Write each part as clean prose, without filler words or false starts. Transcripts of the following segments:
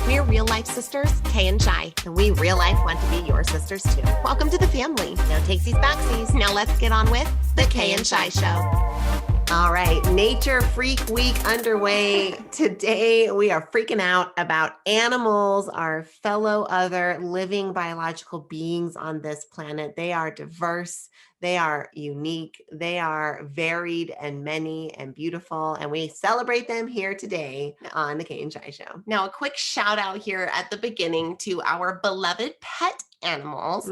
We're real life sisters, Kay and Shi, and we real life want to be your sisters too. Welcome to the family. No takesies backsies. Now let's get on with the Kay and Shi Show. All right, Nature Freak Week underway. Today we are freaking out about animals, our fellow other living biological beings on this planet. They are diverse. They are unique. They are varied and many and beautiful. And we celebrate them here today on the Kay and Shi Show. Now, a quick shout out here at the beginning to our beloved pet animals.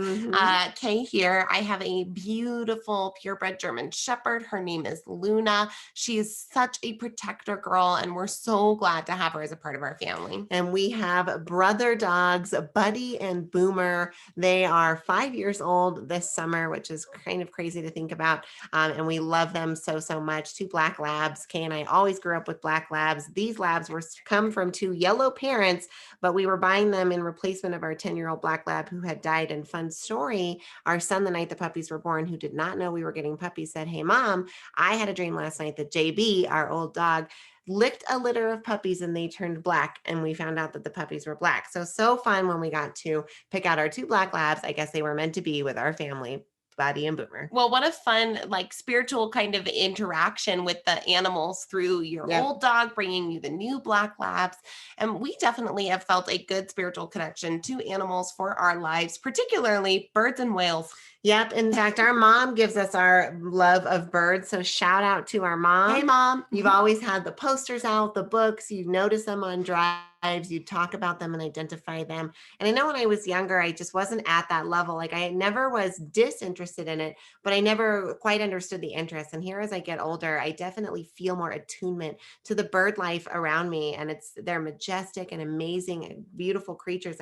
Kay here. I have a beautiful purebred German Shepherd. Her name is Luna. She is such a protector girl, and we're so glad to have her as a part of our family. And we have brother dogs, Buddy and Boomer. They are 5 years old this summer, which is kind of crazy to think about. And we love them so much. 2 black labs. Kay and I always grew up with black labs. These labs were come from 2 yellow parents, but we were buying them in replacement of our 10-year-old black lab who had died. And fun story, our son, the night the puppies were born, who did not know we were getting puppies, said, "Hey mom, I had a dream last night that JB, our old dog, licked a litter of puppies and they turned black." And we found out that the puppies were black. So fun when we got to pick out our 2 black labs. I guess they were meant to be with our family, Buddy and Boomer. Well, what a fun, spiritual kind of interaction with the animals through your old dog, bringing you the new black labs. And we definitely have felt a good spiritual connection to animals for our lives, particularly birds and whales. Yep. In fact, our mom gives us our love of birds. So shout out to our mom. Hey, Mom. You've always had the posters out, the books. You've noticed them on drives. You talk about them and identify them. And I know when I was younger, I just wasn't at that level. I never was disinterested in it, but I never quite understood the interest. And here, as I get older, I definitely feel more attunement to the bird life around me. And they're majestic and amazing and beautiful creatures.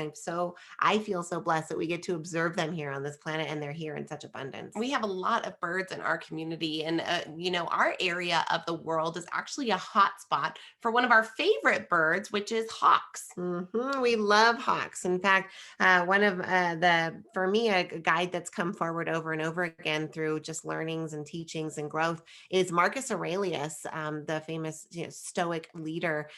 I feel so blessed that we get to observe them here on this planet, and they're here in such abundance. We have a lot of birds in our community, and our area of the world is actually a hot spot for one of our favorite birds, which is hawks. We love hawks. In fact, one of for me, a guide that's come forward over and over again through just learnings and teachings and growth is Marcus Aurelius, the famous Stoic leader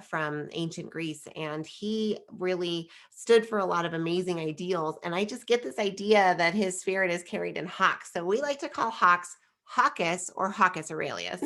from ancient Greece. And he really stood for a lot of amazing ideals. And I just get this idea that his spirit is carried in hawks. So we like to call hawks Hawkus or Hawkus Aurelius.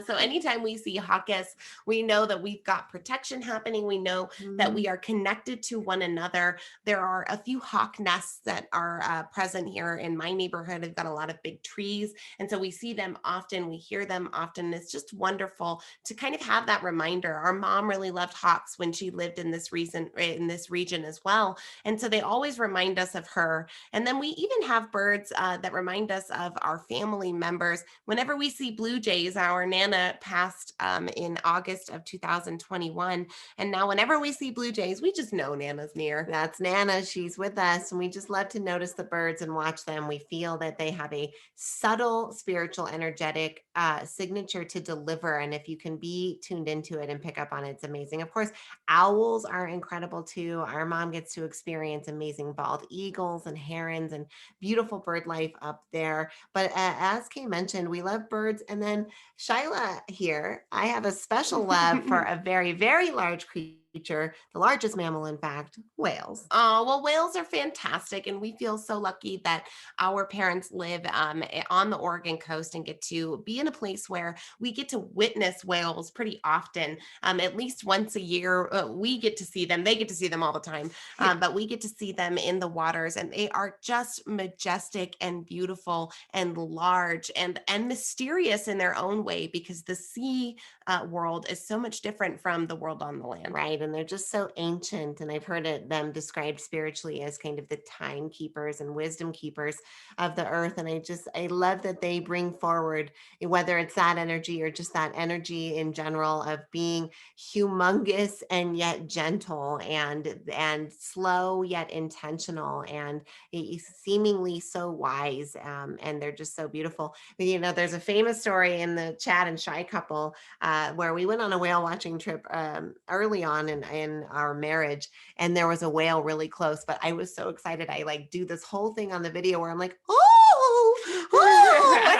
So anytime we see Hawkus, we know that we've got protection happening. We know that we are connected to one another. There are a few hawk nests that are present here in my neighborhood. I've got a lot of big trees. And so we see them often. We hear them often. It's just wonderful to kind of have that reminder. Our mom really loved hawks when she lived in this region as well. And so they always remind us of her. And then we even have birds that remind us of our family members. Whenever we see blue jays, our Nana passed in August of 2021. And now whenever we see blue jays, we just know Nana's near. That's Nana. She's with us. And we just love to notice the birds and watch them. We feel that they have a subtle, spiritual, energetic signature to deliver. And if you can be tuned into it and pick up on it, it's amazing. Of course, owls are incredible too. Our mom gets to experience amazing bald eagles and herons and beautiful bird life up there. But as Kay mentioned, we love birds. And then Shyla here, I have a special love for a very, very large creature, the largest mammal, in fact, whales. Oh, well, whales are fantastic. And we feel so lucky that our parents live on the Oregon coast and get to be in a place where we get to witness whales pretty often. At least once a year, we get to see them. They get to see them all the time, but we get to see them in the waters, and they are just majestic and beautiful and large and mysterious in their own way, because the sea world is so much different from the world on the land. Right. And they're just so ancient. And I've heard them described spiritually as kind of the timekeepers and wisdom keepers of the earth. And I love that they bring forward, whether it's that energy or just that energy in general, of being humongous and yet gentle and slow yet intentional and seemingly so wise. And they're just so beautiful. There's a famous story in the Chad and Shi couple where we went on a whale watching trip early on in our marriage, and there was a whale really close, but I was so excited. I do this whole thing on the video where I'm like, oh,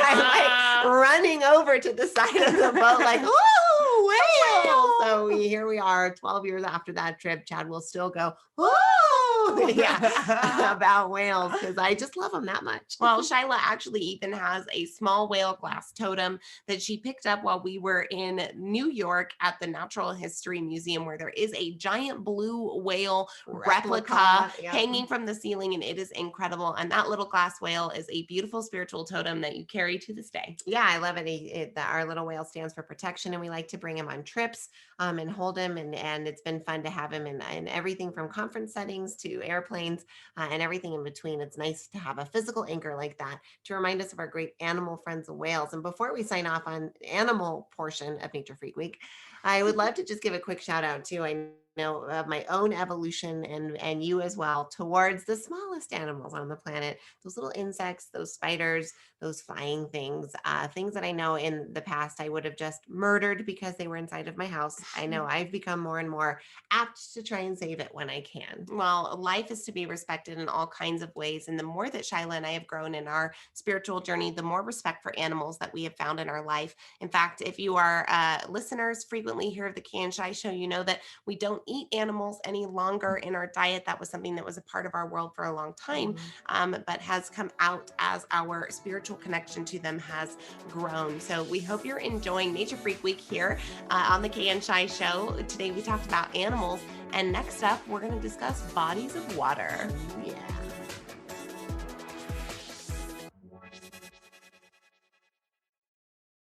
and I'm running over to the side of the boat like, oh, whale. So So here we are 12 years after that trip. Chad will still go, whoa, yeah, about whales because I just love them that much. Well, Shyla actually even has a small whale glass totem that she picked up while we were in New York at the Natural History Museum, where there is a giant blue whale replica hanging from the ceiling, and it is incredible. And that little glass whale is a beautiful spiritual totem that you carry to this day. Yeah, I love it. Our little whale stands for protection, and we like to bring him on trips and hold him, and it's been fun to have him in everything from conference settings to airplanes and everything in between. It's nice to have a physical anchor like that to remind us of our great animal friends, the whales. And before we sign off on animal portion of Nature Freak Week, I would love to just give a quick shout out too. I know of my own evolution and you as well towards the smallest animals on the planet, those little insects, those spiders, those flying things, things that I know in the past I would have just murdered because they were inside of my house. I know I've become more and more apt to try and save it when I can. Well, life is to be respected in all kinds of ways. And the more that Shyla and I have grown in our spiritual journey, the more respect for animals that we have found in our life. In fact, if you are listeners frequently here of the Kay Shi Show, you know that we don't eat animals any longer in our diet. That was something that was a part of our world for a long time, but has come out as our spiritual connection to them has grown. So we hope you're enjoying Nature Freak Week here on the Kay Shi Show. Today we talked about animals, and next up we're going to discuss bodies of water. Yeah.